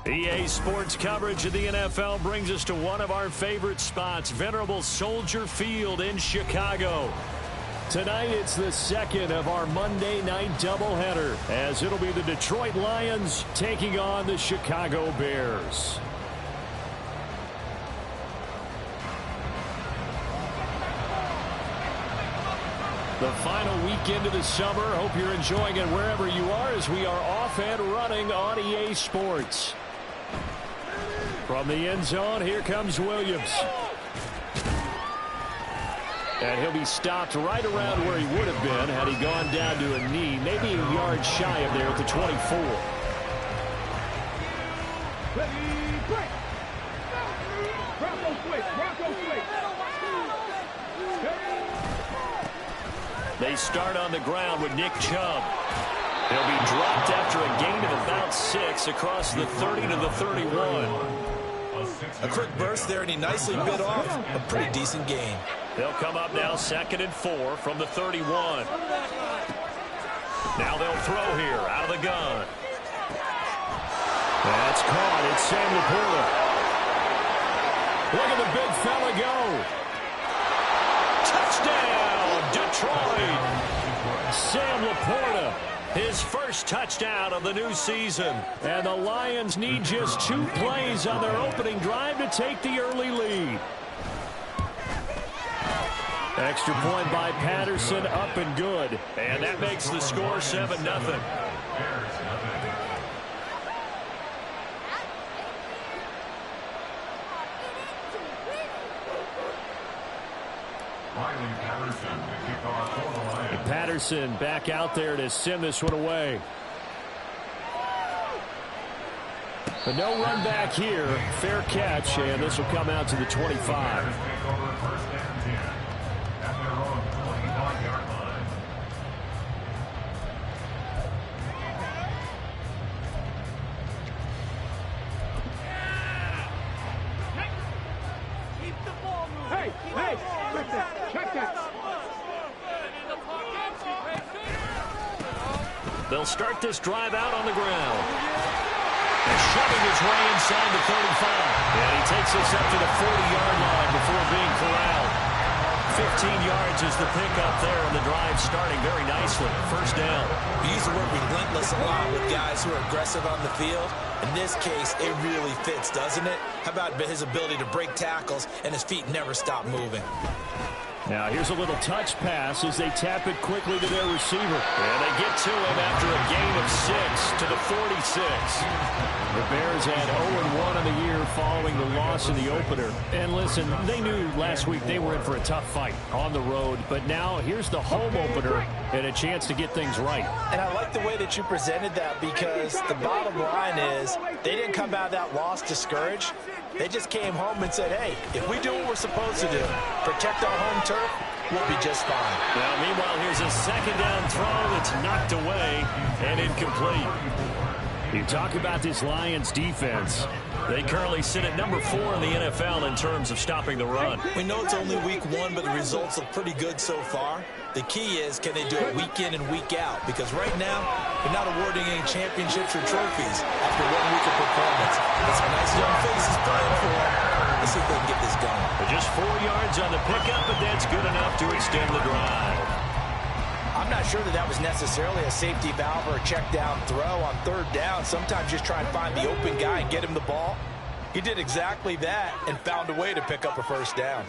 EA Sports coverage of the NFL brings us to one of our favorite spots, venerable Soldier Field in Chicago. Tonight, it's the second of our Monday night doubleheader, as it'll be the Detroit Lions taking on the Chicago Bears. The final weekend of the summer. Hope you're enjoying it wherever you are, as we are off and running on EA Sports. From the end zone, here comes Williams. And he'll be stopped right around where he would have been had he gone down to a knee, maybe a yard shy of there at the 24. They start on the ground with Nick Chubb. He'll be dropped after a gain of about 6 across the 30 to the 31. A quick burst there, and he nicely bit off a pretty decent gain. They'll come up now 2nd and 4 from the 31. Now they'll throw here out of the gun. That's caught. It's Sam Laporta. Look at the big fella go. Touchdown, Detroit. Sam Laporta, his first touchdown of the new season. And the Lions need just 2 plays on their opening drive to take the early lead. Extra point by Patterson, up and good. And that makes the score 7-0. Patterson back out there to send this one away. But no run back here. Fair catch, and this will come out to the 25. They'll start this drive out on the ground. And shoving his way inside the 35. And he takes us up to the 40-yard line before being corralled. 15 yards is the pickup there, and the drive starting very nicely. First down. We use the word relentless a lot with guys who are aggressive on the field. In this case, it really fits, doesn't it? How about his ability to break tackles and his feet never stop moving? Now here's a little touch pass as they tap it quickly to their receiver. And they get to him after a gain of 6 to the 46. The Bears had 0-1 on the year following the loss in the opener. And listen, they knew last week they were in for a tough fight on the road. But now here's the home opener and a chance to get things right. And I like the way that you presented that, because the bottom line is they didn't come out of that loss discouraged. They just came home and said, hey, if we do what we're supposed to do, protect our home turf, we'll be just fine. Now, meanwhile, here's a second down throw that's knocked away and incomplete. You talk about this Lions defense. They currently sit at number 4 in the NFL in terms of stopping the run. We know it's only week 1, but the results look pretty good so far. The key is, can they do it week in and week out? Because right now, they're not awarding any championships or trophies after 1 week of performance. There's some nice young faces playing for them. Let's see if they can get this going. But just 4 yards on the pickup, but that's good enough to extend the drive. I'm not sure that that was necessarily a safety valve or a check down throw on 3rd down. Sometimes just try and find the open guy and get him the ball. He did exactly that and found a way to pick up a first down.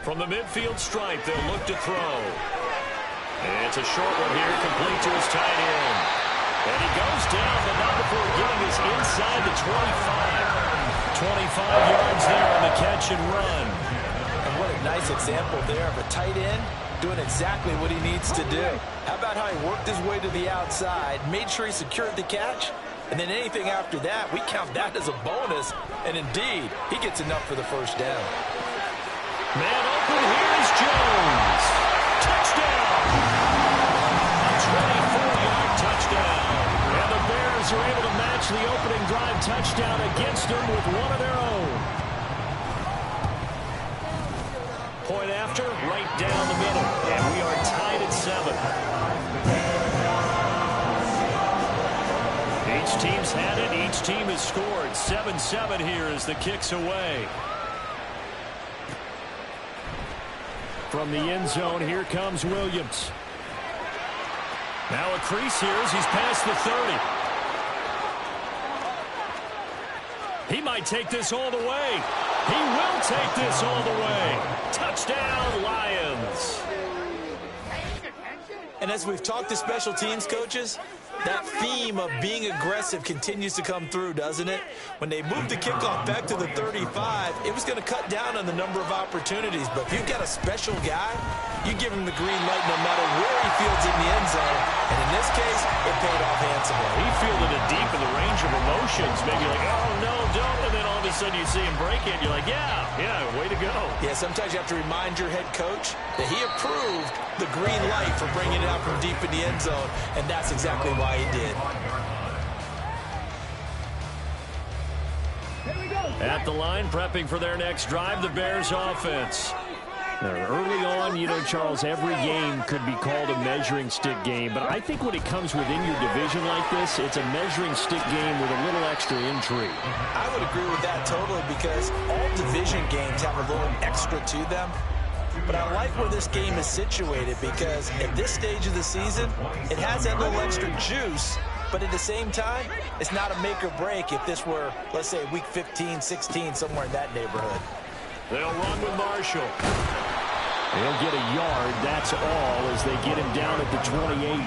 From the midfield stripe, they'll look to throw. And it's a short one here, complete to his tight end. And he goes down, but not before getting us inside the 25. 25 yards there on the catch and run. And what a nice example there of a tight end doing exactly what he needs to do. How about how he worked his way to the outside, made sure he secured the catch, and then anything after that, we count that as a bonus. And indeed, he gets enough for the first down. Man open, here's Jones. Touchdown! A 24-yard touchdown. And the Bears are able to match the opening drive touchdown against them with one of their own. Point after, right down the middle. And we are tied at 7. Each team's had it. Each team has scored. 7-7 here as the kick's away. From the end zone, here comes Williams. Now a crease here as he's past the 30. He might take this all the way. He will take this all the way. Touchdown, Lions. And as we've talked to special teams coaches, that theme of being aggressive continues to come through, doesn't it? When they moved the kickoff back to the 35, it was going to cut down on the number of opportunities. But if you've got a special guy, you give him the green light no matter where he fields in the end zone. And in this case, it paid off handsomely. He fielded it deep in the range of emotions. Maybe like, oh, no, don't. And then all of a sudden you see him break it. You're like, yeah, way to go. Yeah, sometimes you have to remind your head coach that he approved the green light for bringing it out from deep in the end zone. And that's exactly why he did. At the line, prepping for their next drive, the Bears offense. Early on, you know, Charles, every game could be called a measuring stick game. But I think when it comes within your division like this, it's a measuring stick game with a little extra intrigue. I would agree with that totally because all division games have a little extra to them. But I like where this game is situated because at this stage of the season, it has that little extra juice. But at the same time, it's not a make or break if this were, let's say, week 15, 16, somewhere in that neighborhood. They'll run with Marshall. They'll get a yard, that's all, as they get him down at the 28.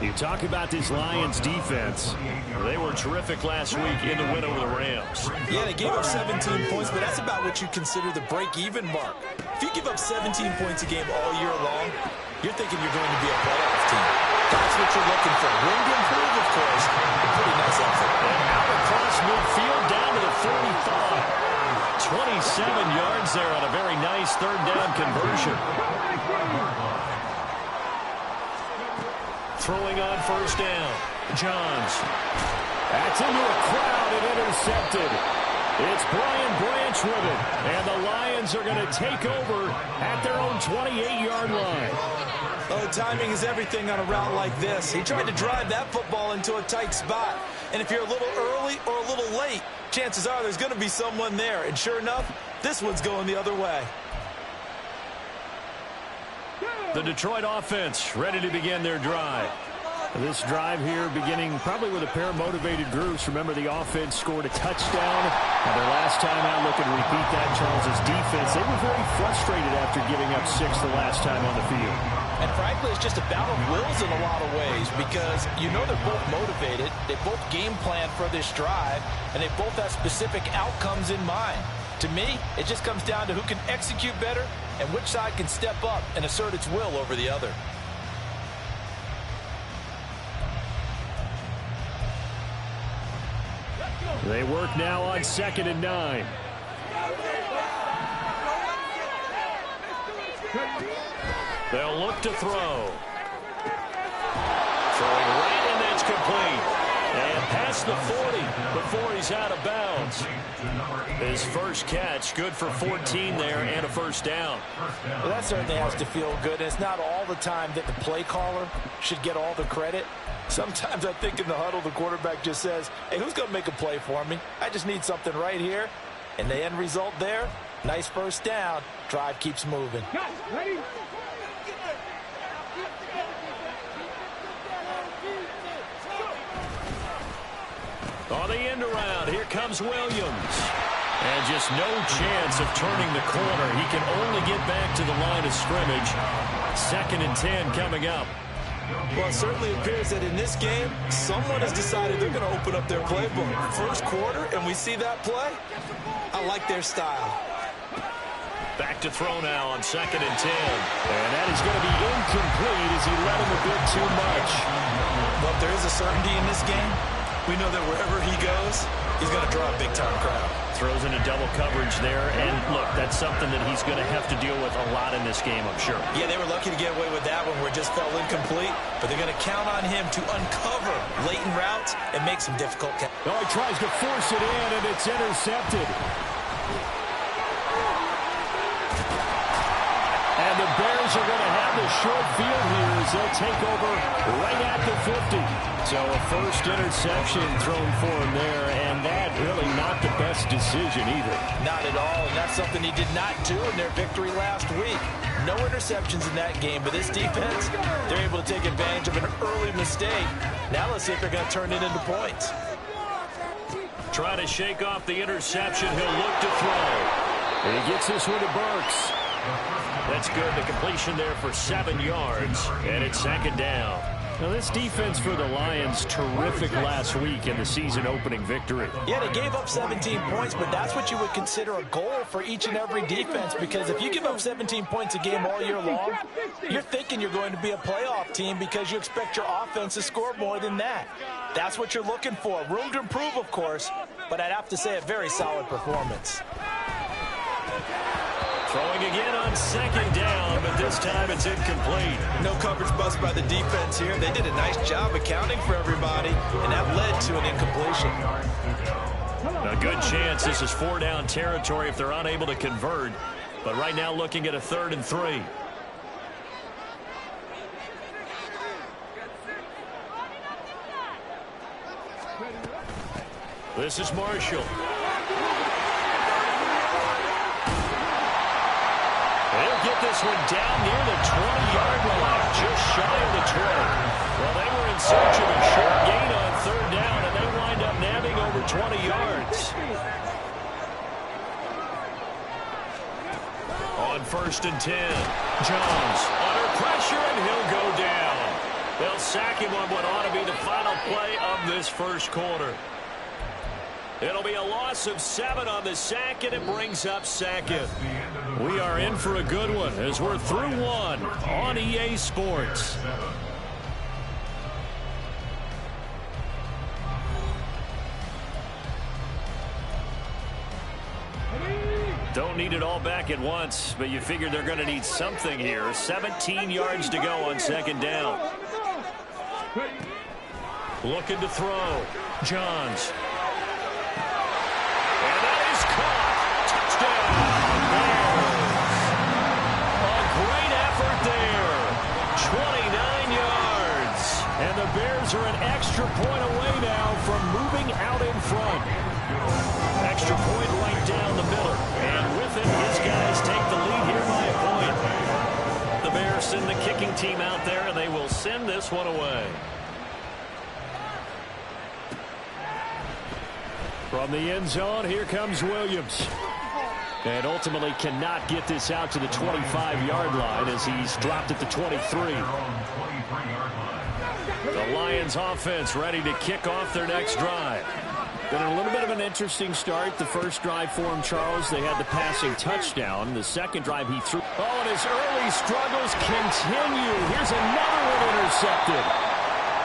You talk about this Lions defense. They were terrific last week in the win over the Rams. Yeah, they gave up 17 points, but that's about what you consider the break-even mark. If you give up 17 points a game all year long, you're thinking you're going to be a playoff team. That's what you're looking for. Room to improve, of course. A pretty nice effort. And out across midfield, down to the 45. 27 yards there on a very nice third down conversion. Throwing on first down. Johns. That's into a crowd and intercepted. It's Brian Branch with it. And the Lions are going to take over at their own 28-yard line. Oh, timing is everything on a route like this. He tried to drive that football into a tight spot. And if you're a little early or a little late, chances are there's going to be someone there. And sure enough, this one's going the other way. The Detroit offense ready to begin their drive. This drive here beginning probably with a pair of motivated groups. Remember, the offense scored a touchdown. Now their last time out, looking to repeat that, Charles' defense. They were very frustrated after giving up 6 the last time on the field. And frankly, it's just a battle of wills in a lot of ways because you know they're both motivated. They both game plan for this drive, and they both have specific outcomes in mind. To me, it just comes down to who can execute better and which side can step up and assert its will over the other. They work now on 2nd and 9. They'll look to throw. Throwing right, and that's complete. And past the 40 before he's out of bounds. His first catch, good for 14 there and a first down. Well, that certainly has to feel good. And it's not all the time that the play caller should get all the credit. Sometimes I think in the huddle, the quarterback just says, hey, who's going to make a play for me? I just need something right here. And the end result there, nice first down. Drive keeps moving. Ready? On the end around, here comes Williams. And just no chance of turning the corner. He can only get back to the line of scrimmage. 2nd and 10 coming up. Well, it certainly appears that in this game, someone has decided they're going to open up their playbook. First quarter, and we see that play. I like their style. Back to throw now on 2nd and 10. And that is going to be incomplete as he let him a bit too much. Well, if there is a certainty in this game, we know that wherever he goes, he's going to draw a big-time crowd. Throws into double coverage there. And, look, that's something that he's going to have to deal with a lot in this game, I'm sure. Yeah, they were lucky to get away with that one where it just fell incomplete. But they're going to count on him to uncover latent routes and make some difficult catches. Oh, he tries to force it in, and it's intercepted. And the Bears are going to have the short field here as they'll take over right at the 50. So a first interception thrown for him there, and that really not the best decision either. Not at all, and that's something he did not do in their victory last week. No interceptions in that game, but this defense, they're able to take advantage of an early mistake. Now let's see if they're going to turn it into points. Trying to shake off the interception. He'll look to throw. And he gets this one to Burks. That's good. The completion there for 7 yards. And it's second down. Now, this defense for the Lions, terrific last week in the season-opening victory. Yeah, they gave up 17 points, but that's what you would consider a goal for each and every defense, because if you give up 17 points a game all year long, you're thinking you're going to be a playoff team because you expect your offense to score more than that. That's what you're looking for. Room to improve, of course, but I'd have to say a very solid performance. Throwing again on second down, but this time it's incomplete. No coverage bust by the defense here. They did a nice job accounting for everybody, and that led to an incompletion. A good chance this is 4-down territory if they're unable to convert. But right now looking at a 3rd and 3. This is Marshall. They'll get this one down near the 20-yard line, just shy of the 20. Well, they were in search of a short gain on 3rd down, and they wind up nabbing over 20 yards. On 1st and 10, Jones under pressure, and he'll go down. They'll sack him on what ought to be the final play of this first quarter. It'll be a loss of 7 on the sack, and it brings up 2nd. We are in for a good one as we're through 1 on EA Sports. Don't need it all back at once, but you figure they're going to need something here. 17 yards to go on 2nd down. Looking to throw. Johns. And that is caught. Touchdown. Bears. A great effort there. 29 yards. And the Bears are an extra point away now from moving out in front. Extra point right down the middle. And with it, his guys take the lead here by a point. The Bears send the kicking team out there, and they will send this one away. From the end zone, here comes Williams. And ultimately cannot get this out to the 25-yard line as he's dropped at the 23. The Lions offense ready to kick off their next drive. Been a little bit of an interesting start. The first drive for him, Charles, they had the passing touchdown. The second drive he threw. Oh, and his early struggles continue. Here's another one intercepted.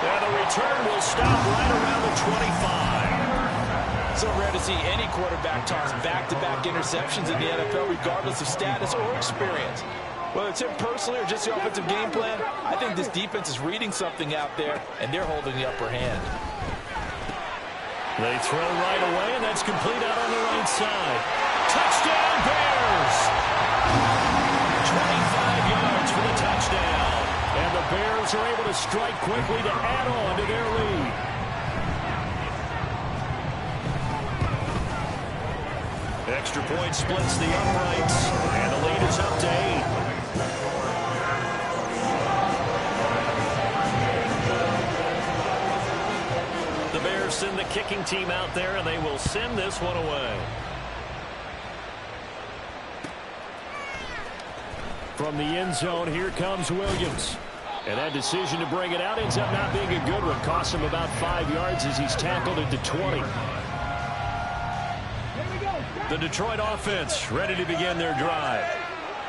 And the return will stop right around the 25. So rare to see any quarterback toss back-to-back interceptions in the NFL, regardless of status or experience. Whether it's him personally or just the offensive game plan, I think this defense is reading something out there, and they're holding the upper hand. They throw right away, and that's complete out on the right side. Touchdown, Bears! 25 yards for the touchdown. And the Bears are able to strike quickly to add on to their lead. Extra point splits the uprights, and the lead is up to 8. The Bears send the kicking team out there, and they will send this one away. From the end zone, here comes Williams. And that decision to bring it out ends up not being a good one. Costs him about 5 yards as he's tackled at the 20. The Detroit offense ready to begin their drive.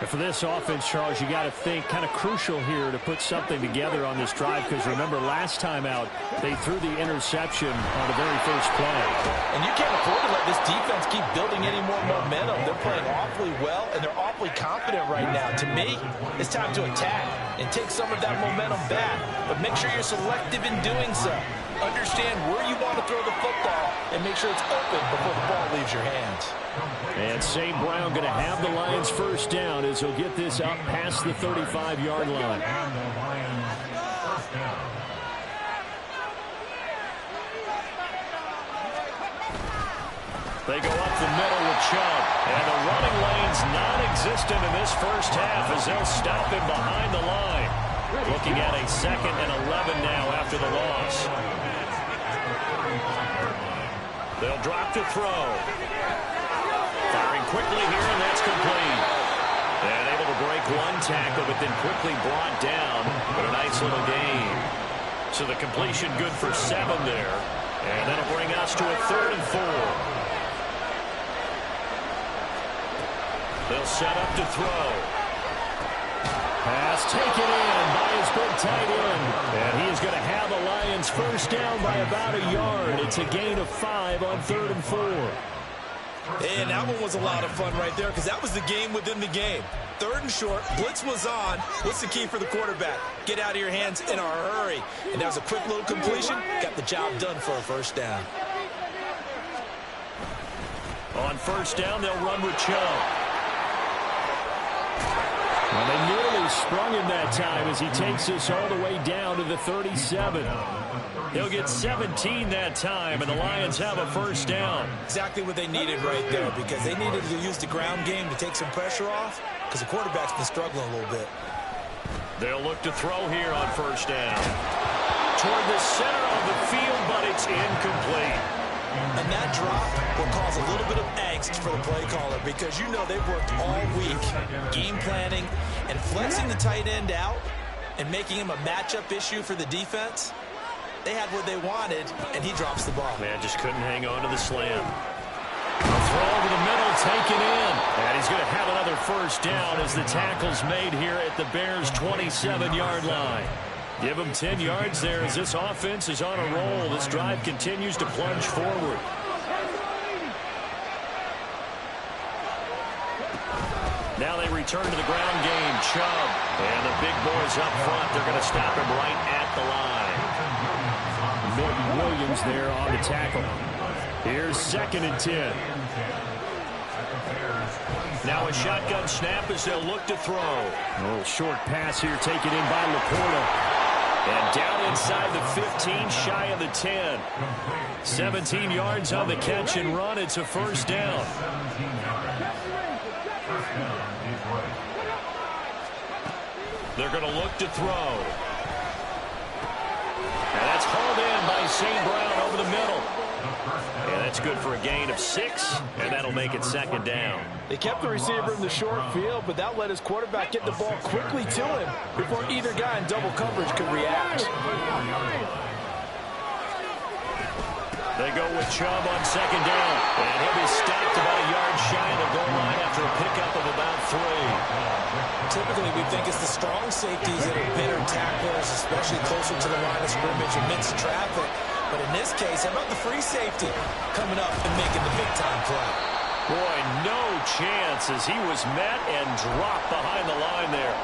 And for this offense, Charles, you got to think kind of crucial here to put something together on this drive, because remember last time out they threw the interception on the very first play. And you can't afford to let this defense keep building any more momentum. They're playing awfully well, and they're awfully confident right now. To me, it's time to attack. and take some of that momentum back. But make sure you're selective in doing so. Understand where you want to throw the football and make sure it's open before the ball leaves your hands. And St. Brown going to have the Lions first down as he'll get this out past the 35-yard line. They go up the middle with Chubb. And the running lane's non-existent in this first half as they'll stop him behind the line. Looking at a 2nd and 11 now after the loss. They'll drop to throw. Firing quickly here, and that's complete. And able to break one tackle, but then quickly brought down. But a nice little gain. So the completion good for 7 there. And that'll bring us to a 3rd and 4. They'll set up to throw. Pass taken in by his big tight end. And he is going to have the Lions first down by about a yard. It's a gain of 5 on 3rd and 4. And that one was a lot of fun right there because that was the game within the game. 3rd and short, blitz was on. What's the key for the quarterback? Get out of your hands in a hurry. And that was a quick little completion. Got the job done for a first down. On first down, they'll run with Chubb. Well, they nearly sprung him that time as he takes us all the way down to the 37. He'll get 17 that time, and the Lions have a first down. Exactly what they needed right there because they needed to use the ground game to take some pressure off because the quarterback's been struggling a little bit. They'll look to throw here on first down. Toward the center of the field, but it's incomplete. And that drop will cause a little bit of angst for the play caller because you know they've worked all week game planning and flexing the tight end out and making him a matchup issue for the defense. They had what they wanted, and he drops the ball. Man, just couldn't hang on to the slam. A throw over the middle, taken in. And he's going to have another first down as the tackle's made here at the Bears' 27-yard line. Give him 10 yards there as this offense is on a roll. This drive continues to plunge forward. Now they return to the ground game. Chubb and the big boys up front. They're going to stop him right at the line. Milton Williams there on the tackle. Here's 2nd and 10. Now a shotgun snap as they'll look to throw. A little short pass here taken in by Laporta. And down inside the 15, shy of the 10. 17 yards on the catch and run. It's a first down. They're going to look to throw. And that's hauled in by St. Brown over the middle. And that's good for a gain of 6, and that'll make it 2nd down. They kept the receiver in the short field, but that let his quarterback get the ball quickly to him before either guy in double coverage could react. They go with Chubb on 2nd down. And he'll be stopped about a yard shy of the goal line after a pickup of about 3. Typically, we think it's the strong safeties that are better tacklers, especially closer to the line of scrimmage amidst traffic. But in this case, how about the free safety coming up and making the big-time play? Boy, no chance as he was met and dropped behind the line there.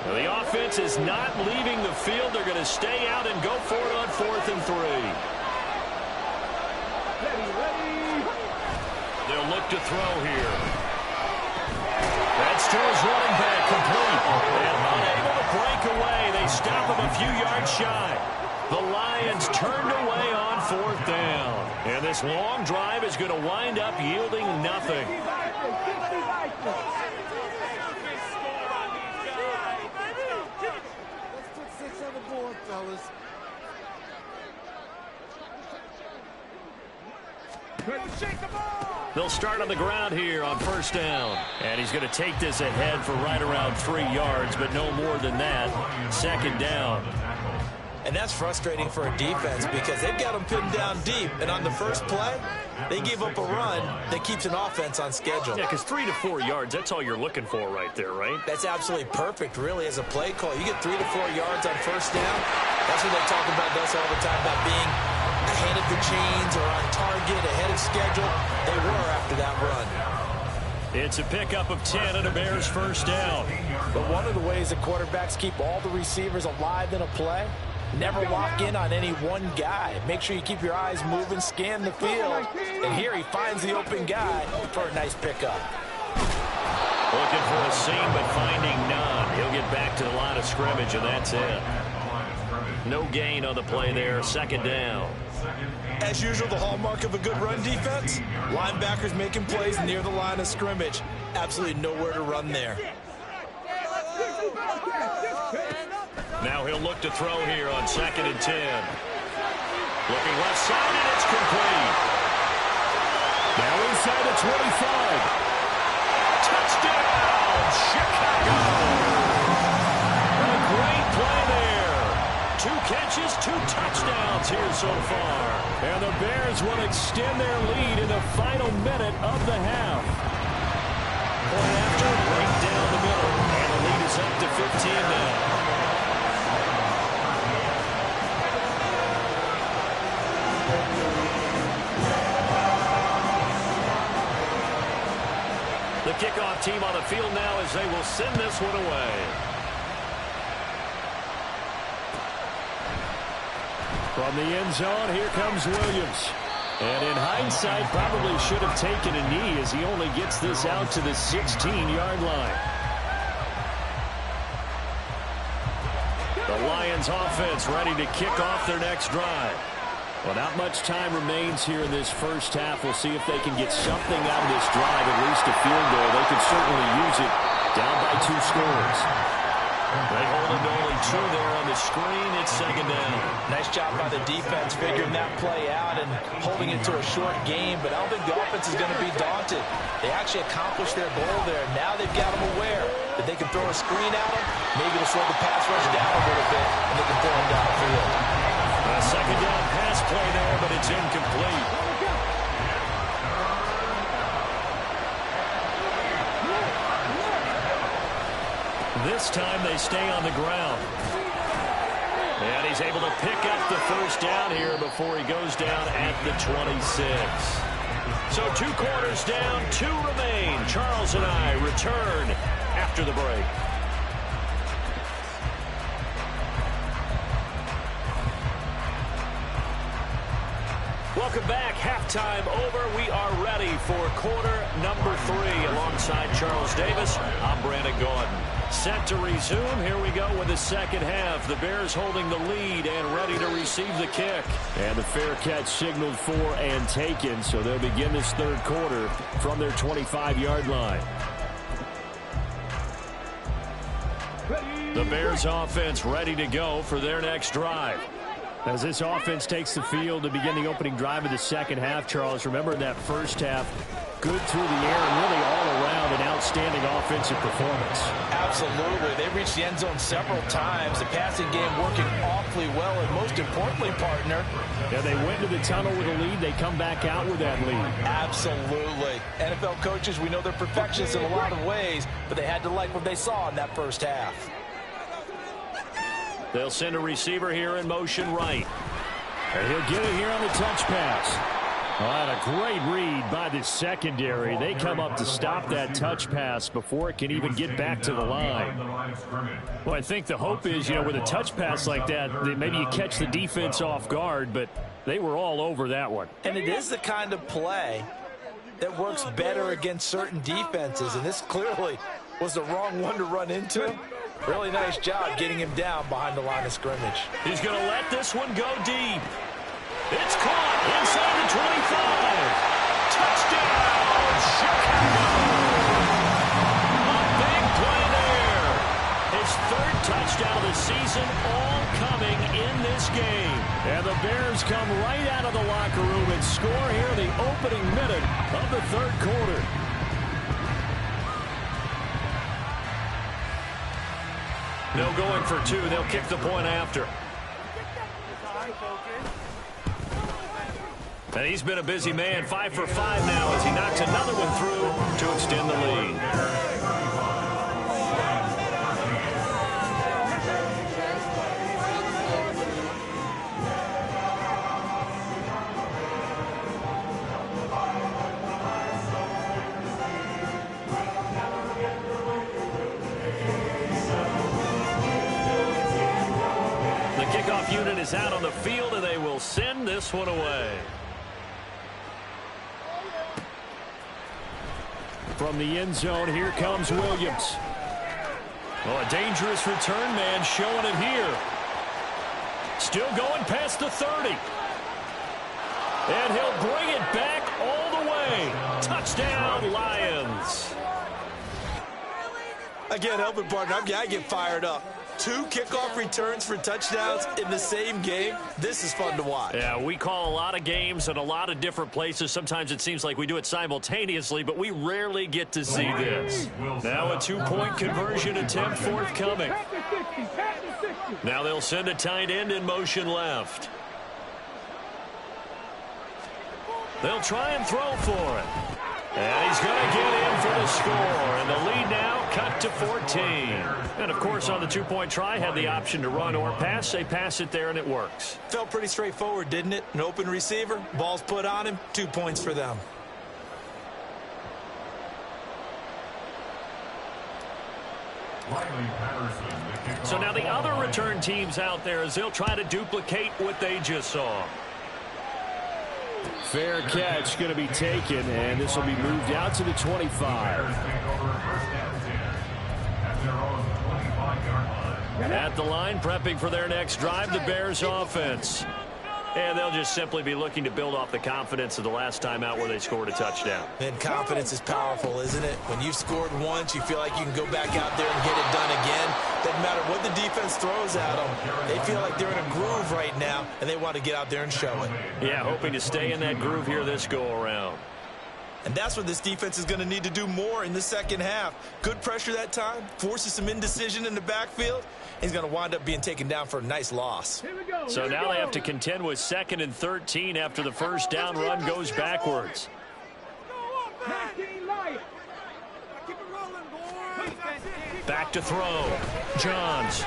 Well, the offense is not leaving the field. They're going to stay out and go for it on 4th and 3. They'll look to throw here. That's to his running back, complete. And unable to break away. They stop him a few yards shy. The Lions turned away on 4th down. And this long drive is going to wind up yielding nothing. They'll start on the ground here on first down. And he's going to take this ahead for right around 3 yards, but no more than that. 2nd down. And that's frustrating for a defense because they've got them pinned down deep. And on the first play, they give up a run that keeps an offense on schedule. Yeah, because 3 to 4 yards, that's all you're looking for right there, right? That's absolutely perfect, really, as a play call. You get 3 to 4 yards on first down. That's what they talk about us all the time, about being a ahead of the chains or on target, ahead of schedule. They were after that run. It's a pickup of 10 and a Bears first down. But one of the ways that quarterbacks keep all the receivers alive in a play, never lock in on any one guy. Make sure you keep your eyes moving, scan the field. And here he finds the open guy for a nice pickup. Looking for a seam, but finding none. He'll get back to the line of scrimmage, and that's it. No gain on the play there. Second down. As usual, the hallmark of a good run defense, linebackers making plays near the line of scrimmage. Absolutely nowhere to run there. Now he'll look to throw here on 2nd and 10. Looking left side, and it's complete. Now inside the 25. Touchdown, Chicago! A great play there. 2 catches, 2 touchdowns here so far. And the Bears will extend their lead in the final minute of the half. Point after, right down the middle. And the lead is up to 15 now. The kickoff team on the field now as they will send this one away. From the end zone, here comes Williams. And in hindsight, probably should have taken a knee as he only gets this out to the 16-yard line. The Lions offense ready to kick off their next drive. Well, not much time remains here in this first half. We'll see if they can get something out of this drive, at least a field goal. They can certainly use it down by 2 scores. They hold it to only 2 there on the screen. It's second down. Nice job by the defense figuring that play out and holding it to a short game, but I don't think the offense is going to be daunted. They actually accomplished their goal there. Now they've got them aware that they can throw a screen at them. Maybe it'll slow the pass rush down a little bit, and they can throw them downfield. A second down pass play there, but it's incomplete. This time they stay on the ground. And he's able to pick up the first down here before he goes down at the 26. So 2 quarters down, 2 remain. Charles and I return after the break. Welcome back. Halftime over. We are ready for quarter number 3. Alongside Charles Davis, I'm Brandon Gordon. Set to resume. Here we go with the second half. The Bears holding the lead and ready to receive the kick. And the fair catch signaled for and taken, so they'll begin this third quarter from their 25-yard line. The Bears offense ready to go for their next drive. As this offense takes the field to begin the opening drive of the second half, Charles, remember in that first half, good through the air and really all around an outstanding offensive performance. Absolutely. They reached the end zone several times. The passing game working awfully well, and most importantly, partner. Yeah, they went to the tunnel with a lead. They come back out with that lead. Absolutely. NFL coaches, we know they're perfectionists in a lot of ways, but they had to like what they saw in that first half. They'll send a receiver here in motion right. And he'll get it here on the touch pass. Oh, and a great read by the secondary. They come up to stop that touch pass before it can even get back to the line. Well, I think the hope is, with a touch pass like that maybe you catch the defense off guard, but they were all over that one. And it is the kind of play that works better against certain defenses, and this clearly was the wrong one to run into. Really nice job getting him down behind the line of scrimmage. He's going to let this one go deep. It's caught inside the 25. Touchdown, Chicago! A big play there. His 3rd touchdown of the season, all coming in this game. And the Bears come right out of the locker room and score here in the opening minute of the third quarter. No going for 2. They'll kick the point after. And he's been a busy man. 5 for 5 now as he knocks another one through to extend the lead. opponent is out on the field, and they will send this one away. From the end zone, here comes Williams. Oh, a dangerous return man showing it here. Still going past the 30. And he'll bring it back all the way. Touchdown, Lions. I can't help it, partner. I get fired up. 2 kickoff returns for touchdowns in the same game. This is fun to watch. Yeah, we call a lot of games in a lot of different places. Sometimes it seems like we do it simultaneously, but we rarely get to see this. Now a 2-point conversion attempt forthcoming. Now they'll send a tight end in motion left. They'll try and throw for it. And he's going to get in for the score. And the lead now cut to 14. And, of course, on the 2-point try, had the option to run or pass. They pass it there, and it works. Felt pretty straightforward, didn't it? An open receiver, ball's put on him, 2 points for them. So now the other return teams out there as they'll try to duplicate what they just saw. Fair catch going to be taken, and this will be moved out to the 25. At the line, prepping for their next drive, the Bears offense. And they'll just simply be looking to build off the confidence of the last time out where they scored a touchdown. And confidence is powerful, isn't it? When you've scored once, you feel like you can go back out there and get it done again. Doesn't matter what the defense throws at them. They feel like they're in a groove right now, and they want to get out there and show it. Yeah, hoping to stay in that groove here this go-around. And that's what this defense is going to need to do more in the second half. Good pressure that time, forces some indecision in the backfield. He's going to wind up being taken down for a nice loss. So now they have to contend with 2nd and 13 after the first down run goes backwards. Back to throw. Johns.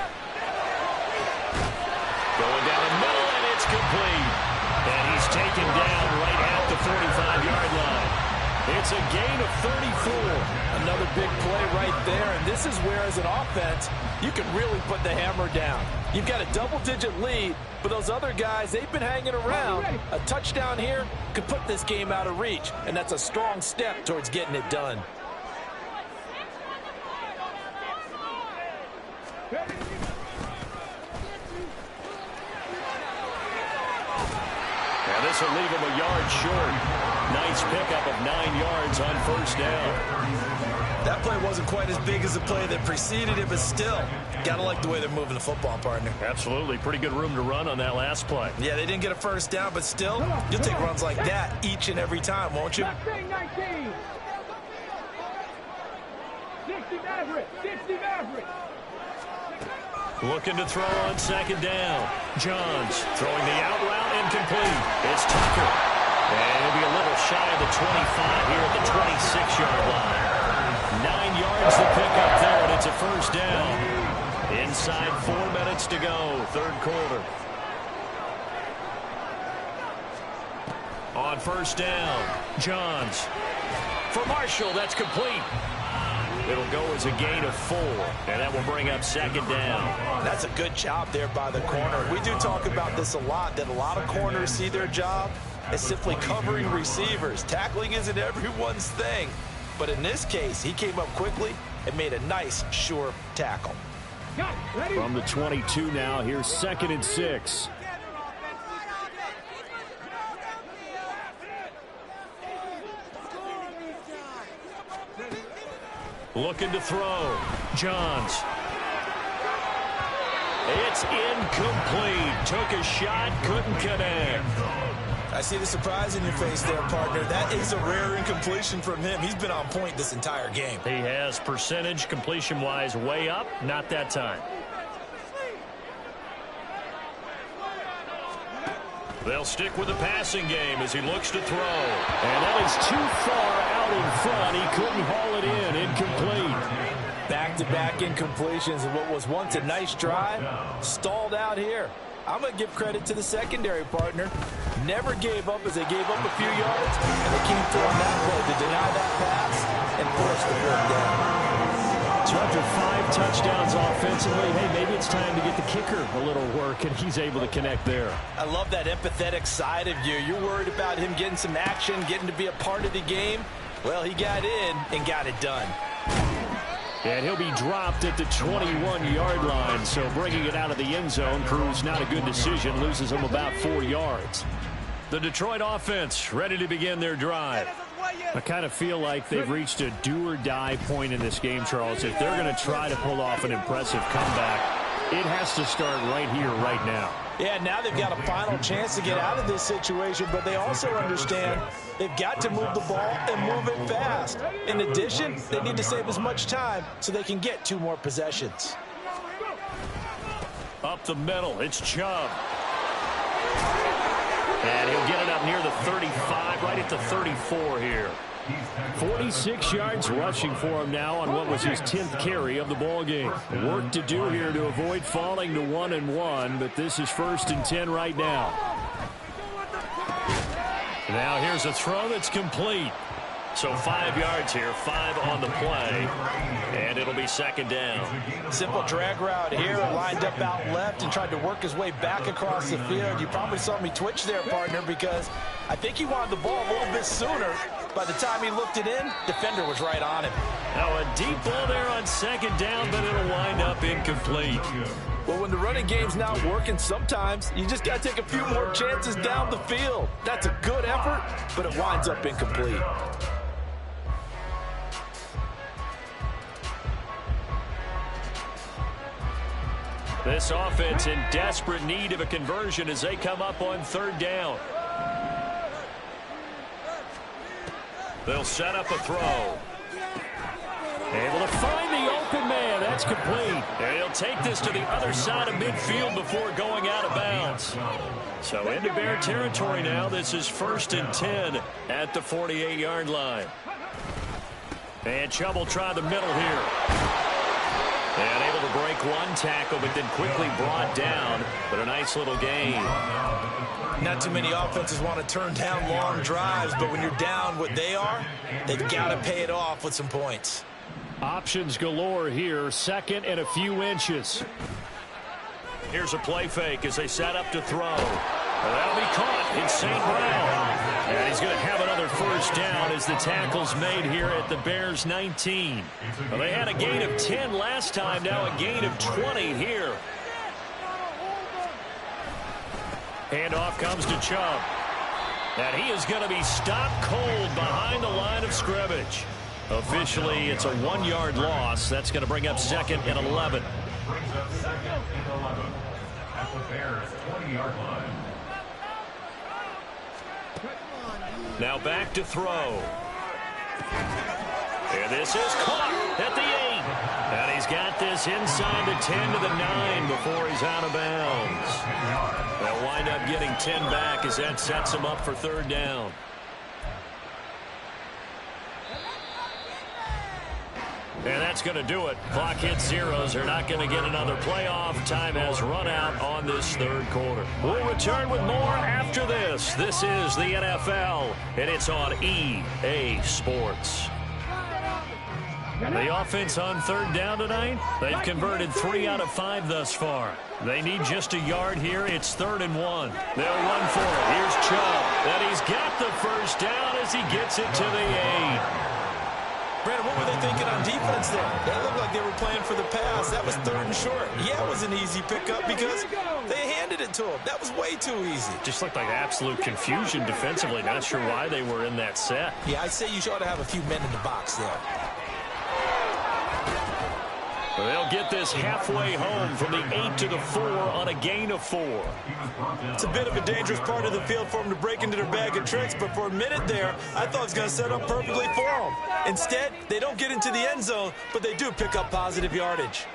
Going down the middle, and it's complete. And he's taken down right at the 45-yard line. It's a gain of 34. Another big play right there, and this is where, as an offense, you can really put the hammer down. You've got a double-digit lead, but those other guys, they've been hanging around. A touchdown here could put this game out of reach, and that's a strong step towards getting it done. Now this will leave him a yard short. Nice pickup of 9 yards on first down. That play wasn't quite as big as the play that preceded it, but still, gotta like the way they're moving the football, partner. Absolutely. Pretty good room to run on that last play. Yeah, they didn't get a first down, but still, you'll take runs like that each and every time, won't you? 60 Maverick. Looking to throw on 2nd down. Johns throwing the out route incomplete. It's Tucker. And it'll be a little shy of the 25 here at the 26-yard line. 9 yards to pick up there, and it's a first down. Inside 4 minutes to go, 3rd quarter. On first down, Johns. For Marshall, that's complete. It'll go as a gain of 4, and that will bring up 2nd down. That's a good job there by the corner. We do talk about this a lot, that a lot of corners see their job as simply covering receivers. Tackling isn't everyone's thing. But in this case, he came up quickly and made a nice, sure tackle. From the 22 now, here's 2nd and 6. Looking to throw. Johns. It's incomplete. Took a shot, couldn't connect. I see the surprise in your face there, partner. That is a rare incompletion from him. He's been on point this entire game. He has percentage completion-wise way up. Not that time. They'll stick with the passing game as he looks to throw. And that is too far out in front. He couldn't haul it in. Incomplete. Back-to-back incompletions of what was once a nice drive. Stalled out here. I'm going to give credit to the secondary, partner. Never gave up as they gave up a few yards, and they came through on that play to deny that pass and force the fourth down. So after 5 touchdowns offensively, hey, maybe it's time to get the kicker a little work, and he's able to connect there. I love that empathetic side of you. You're worried about him getting some action, getting to be a part of the game. Well, he got in and got it done. And he'll be dropped at the 21-yard line, so bringing it out of the end zone proves not a good decision, loses him about 4 yards. The Detroit offense ready to begin their drive. I kind of feel like they've reached a do-or-die point in this game, Charles. If they're going to try to pull off an impressive comeback, it has to start right here, right now. Yeah, now they've got a final chance to get out of this situation, but they also understand they've got to move the ball and move it fast. In addition, they need to save as much time so they can get 2 more possessions. Up the middle, it's Chubb. And he'll get it up near the 35, right at the 34 here. 46 yards rushing for him now on what was his 10th carry of the ball game. Work to do here to avoid falling to 1-1, but this is 1st and 10 right now. Now here's a throw that's complete. So 5 yards here, 5 on the play, and it'll be 2nd down. Simple drag route here, lined up out left and tried to work his way back across the field. You probably saw me twitch there, partner, because I think he wanted the ball a little bit sooner. By the time he looked it in, defender was right on him. Now a deep ball there on 2nd down, but it'll wind up incomplete. Well, when the running game's not working, sometimes you just got to take a few more chances down the field. That's a good effort, but it winds up incomplete. This offense in desperate need of a conversion as they come up on 3rd down. They'll set up a throw. Able to find the open man. That's complete. And he'll take this to the other side of midfield before going out of bounds. So into Bear territory now. This is 1st and 10 at the 48-yard line. And Chubb will try the middle here. And able to break 1 tackle, but then quickly brought down. But a nice little gain. Not too many offenses want to turn down long drives, but when you're down what they are, they've got to pay it off with some points. Options galore here, 2nd and a few inches. Here's a play fake as they set up to throw. And that'll be caught. It's St. Brown. And he's going to have another 1st down as the tackle's made here at the Bears' 19. Well, they had a gain of 10 last time, now a gain of 20 here. Handoff comes to Chubb. And he is going to be stopped cold behind the line of scrimmage. Officially, it's a 1-yard loss. That's going to bring up 2nd and 11. Brings up 2nd and 11 at the Bears' 20-yard line. Now back to throw. And this is caught at the 8. And he's got this inside the 10 to the 9 before he's out of bounds. They'll wind up getting 10 back as that sets him up for 3rd down. And that's going to do it. Clock hits zeros. They're not going to get another playoff. Time has run out on this 3rd quarter. We'll return with more after this. This is the NFL, and it's on EA Sports. The offense on 3rd down tonight, they've converted 3 out of 5 thus far. They need just a yard here. It's 3rd and 1. They'll run for it. Here's Chubb. And he's got the 1st down as he gets it to the 8. Brandon, what were they thinking on defense there? They looked like they were playing for the pass. That was 3rd and short. Yeah, it was an easy pickup because they handed it to him. That was way too easy. Just looked like absolute confusion defensively. Not sure why they were in that set. Yeah, I'd say you ought to have a few men in the box there. They'll get this halfway home from the 8 to the 4 on a gain of 4. It's a bit of a dangerous part of the field for them to break into their bag of tricks, but for a minute there, I thought it was going to set up perfectly for them. Instead, they don't get into the end zone, but they do pick up positive yardage.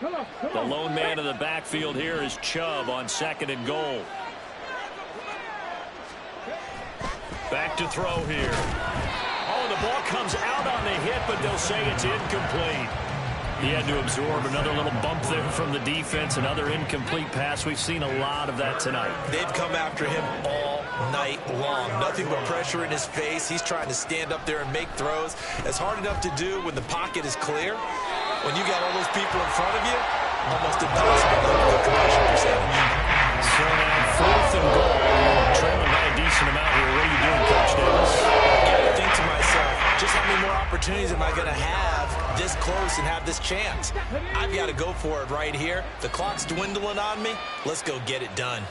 The lone man in the backfield here is Chubb on 2nd and goal. Back to throw here. Oh, the ball comes out on the hit, but they'll say it's incomplete. He had to absorb another little bump there from the defense, another incomplete pass. We've seen a lot of that tonight. They've come after him all night long. Nothing but pressure in his face. He's trying to stand up there and make throws. It's hard enough to do when the pocket is clear. When you got all those people in front of you, almost impossible to have a completion percentage. So now 4th and goal. Trailing by a decent amount here. What are you doing, Coach Davis? I got to think to myself, just how many more opportunities am I going to have this close and have this chance? I've got to go for it right here. The clock's dwindling on me. Let's go get it done.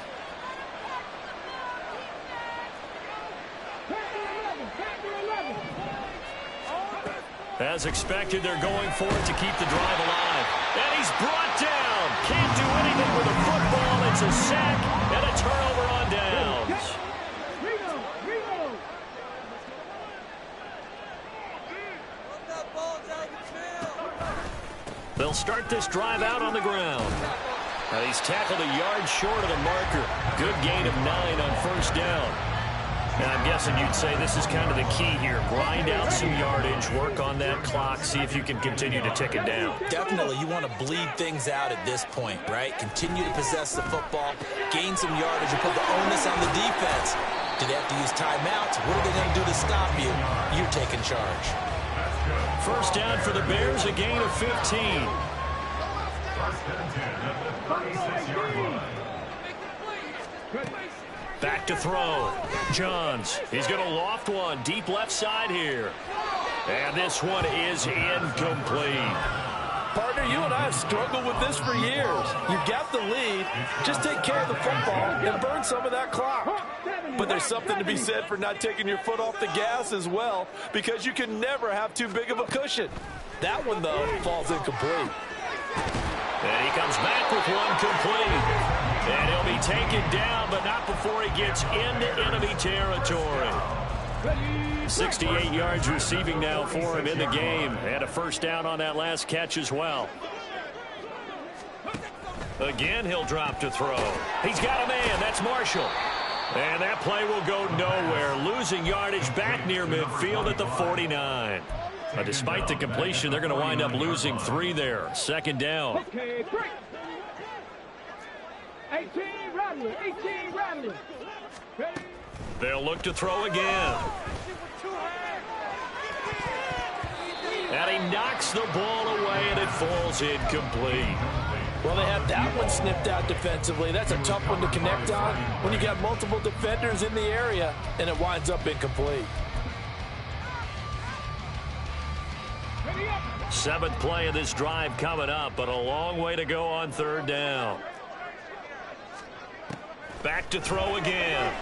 As expected, they're going for it to keep the drive alive. And he's brought down. Can't do anything with a football. It's a sack and a turnover on downs. They'll start this drive out on the ground. Now he's tackled a yard short of the marker. Good gain of 9 on first down. And I'm guessing you'd say this is kind of the key here. Grind out some yardage, work on that clock, see if you can continue to tick it down. Definitely, you want to bleed things out at this point, right? Continue to possess the football, gain some yardage, and put the onus on the defense. Do they have to use timeouts? What are they going to do to stop you? You're taking charge. First down for the Bears, a gain of 15. First and 10 at the 36-yard line. Back to throw. Johns. He's going to loft one deep left side here. And this one is incomplete. Partner, you and I have struggled with this for years. You've got the lead. Just take care of the football and burn some of that clock. But there's something to be said for not taking your foot off the gas as well, because you can never have too big of a cushion. That one, though, falls incomplete. And he comes back with one complete. And he'll be taken down, but not before he gets into enemy territory. 68 yards receiving now for him in the game. And a first down on that last catch as well. Again, he'll drop to throw. He's got a man. That's Marshall. And that play will go nowhere. Losing yardage back near midfield at the 49. But despite the completion, they're going to wind up losing 3 there. Second down. Okay, break. 18 Rattler, 18 Rattler. Ready? They'll look to throw again. And he knocks the ball away, and it falls incomplete. Well, they had that one snipped out defensively. That's a tough one to connect on when you got multiple defenders in the area, and it winds up incomplete. 7th play of this drive coming up, but a long way to go on third down. Back to throw again.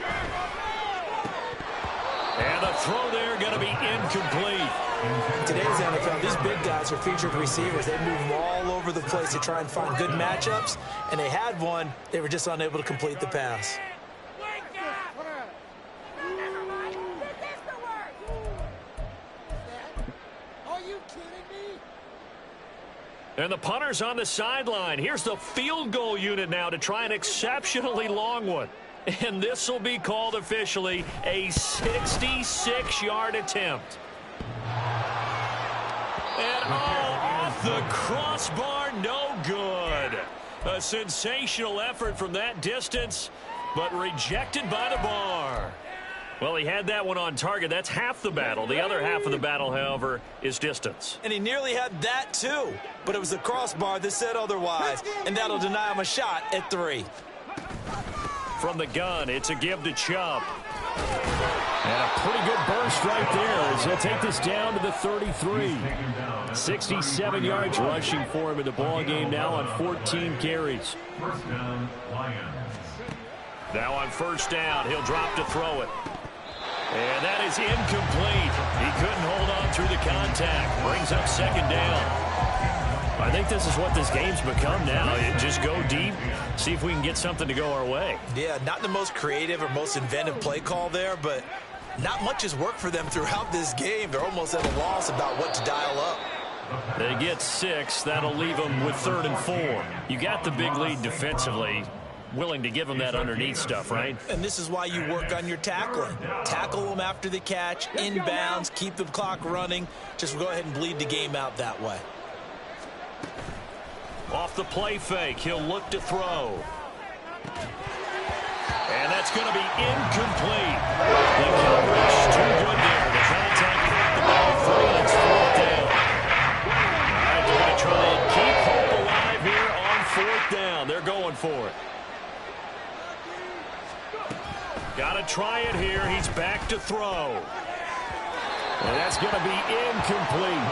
And the throw there going to be incomplete. In today's NFL, these big guys are featured receivers. They move them all over the place to try and find good matchups, and they had one. They were just unable to complete the pass. And the punter's on the sideline. Here's the field goal unit now to try an exceptionally long one. And this will be called officially a 66-yard attempt. And off the crossbar, no good. A sensational effort from that distance, but rejected by the bar. Well, he had that one on target. That's half the battle. The other half of the battle, however, is distance. And he nearly had that, too. But it was the crossbar that said otherwise. And that'll deny him a shot at 3. From the gun, it's a give to Chubb. And a pretty good burst right there as they'll take this down to the 33. 67 yards rushing for him in the ball game now on 14 carries. First down, Lions. Now on first down, he'll drop to throw it. And that is incomplete. He couldn't hold on through the contact. Brings up second down. I think this is what this game's become now. Just go deep, see if we can get something to go our way. Yeah, not the most creative or most inventive play call there, but not much has worked for them throughout this game. They're almost at a loss about what to dial up. They get 6. That'll leave them with 3rd and 4. You got the big lead defensively. Willing to give them that underneath stuff, right? And this is why you work on your tackling. Tackle them after the catch, inbounds, keep the clock running. Just go ahead and bleed the game out that way. Off the play fake, he'll look to throw. And And that's going to be incomplete. The coverage too good there. The contact kept the ball free, and it's fourth down. All right, they're going to try and keep hope alive here on fourth down. They're going for it. Got to try it here. He's back to throw. And that's going to be incomplete.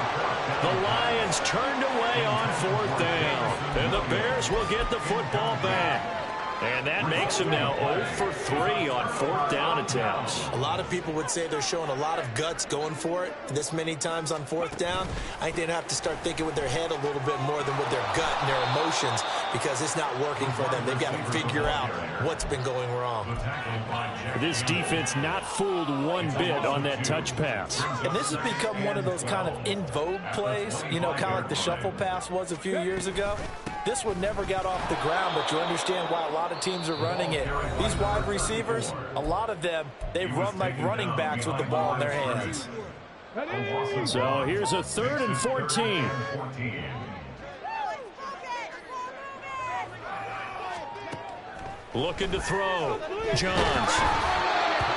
The Lions turned away on fourth down. And the Bears will get the football back. And that makes them now 0 for 3 on fourth down attempts. A lot of people would say they're showing a lot of guts going for it this many times on fourth down. I think they'd have to start thinking with their head a little bit more than with their gut and their emotions, because it's not working for them. They've got to figure out what's been going wrong. This defense not fooled one bit on that touch pass. And this has become one of those kind of in vogue plays, you know, kind of like the shuffle pass was a few years ago. This one never got off the ground, but you understand why a lot of teams are running it. These wide receivers, a lot of them, they run like running backs with the ball in their hands. So here's a 3rd and 14. Looking to throw. Johns.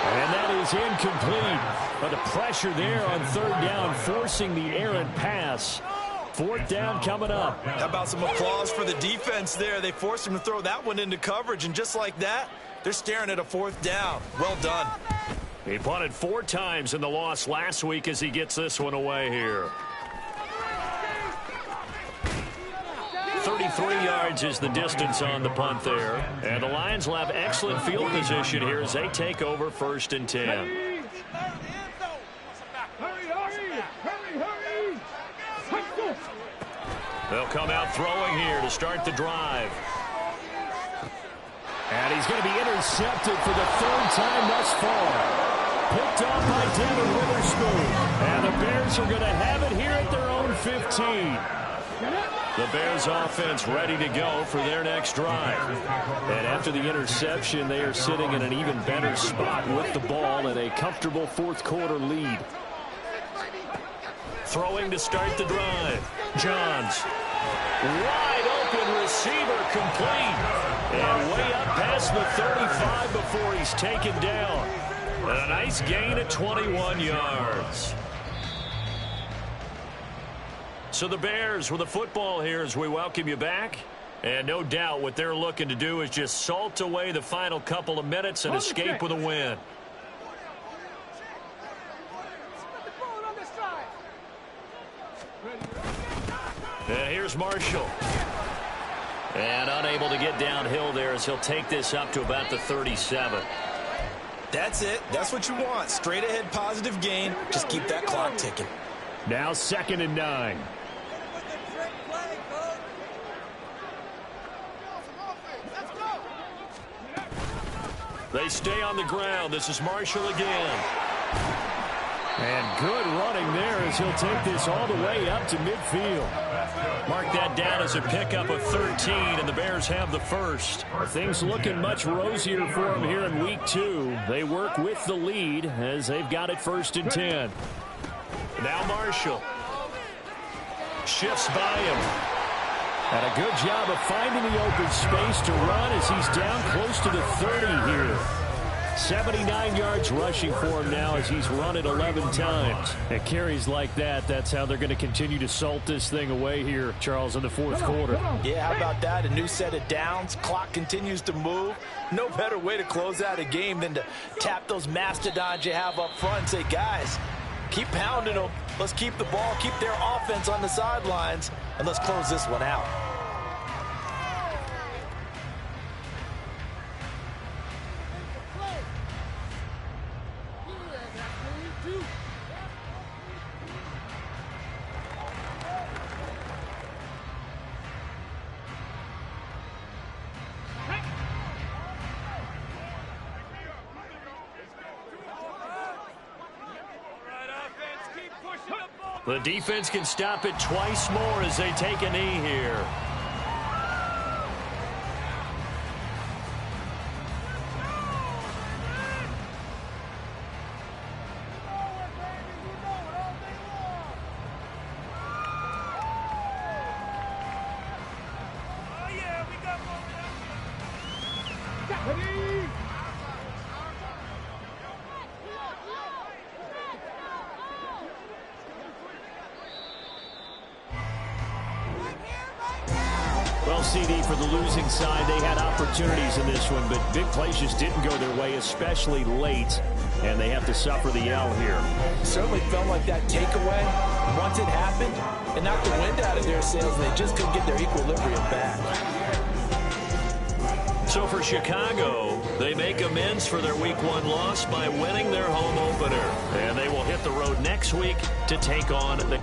And that is incomplete. But the pressure there on 3rd down, forcing the errant pass. 4th down coming up. How about some applause for the defense there? They forced him to throw that one into coverage, and just like that, they're staring at a 4th down. Well done. He punted 4 times in the loss last week as he gets this one away here. 33 yards is the distance on the punt there. And the Lions will have excellent field position here as they take over 1st and 10. They'll come out throwing here to start the drive. And he's going to be intercepted for the 3rd time thus far. Picked off by David Witherspoon. And the Bears are going to have it here at their own 15. The Bears offense ready to go for their next drive. And after the interception, they are sitting in an even better spot with the ball and a comfortable 4th quarter lead. Throwing to start the drive. Johns. Wide open receiver complete. And way up past the 35 before he's taken down. And a nice gain of 21 yards. So the Bears with the football here as we welcome you back. And no doubt what they're looking to do is just salt away the final couple of minutes and escape with a win. And here's Marshall. And unable to get downhill there as he'll take this up to about the 37. That's it. That's what you want. Straight ahead positive gain. Just keep that clock ticking. Now 2nd and 9. They stay on the ground. This is Marshall again. And good running there as he'll take this all the way up to midfield. Mark that down as a pickup of 13, and the Bears have the first. Things looking much rosier for them here in week 2. They work with the lead as they've got it 1st and 10. Now Marshall. Shifts by him. And a good job of finding the open space to run as he's down close to the 30 here. 79 yards rushing for him now as he's run it 11 times. At carries like that, that's how they're going to continue to salt this thing away here, Charles, in the 4th quarter. Yeah, how about that? A new set of downs. Clock continues to move. No better way to close out a game than to tap those mastodons you have up front and say, guys, keep pounding them. Let's keep the ball, keep their offense on the sidelines, and let's close this one out. The defense can stop it twice more as they take a knee here. CD, for the losing side, they had opportunities in this one, but big plays just didn't go their way, especially late, and they have to suffer the L here. Certainly felt like that takeaway, once it happened, it knocked the wind out of their sails, and they just couldn't get their equilibrium back. So for Chicago, they make amends for their Week 1 loss by winning their home opener. And they will hit the road next week to take on the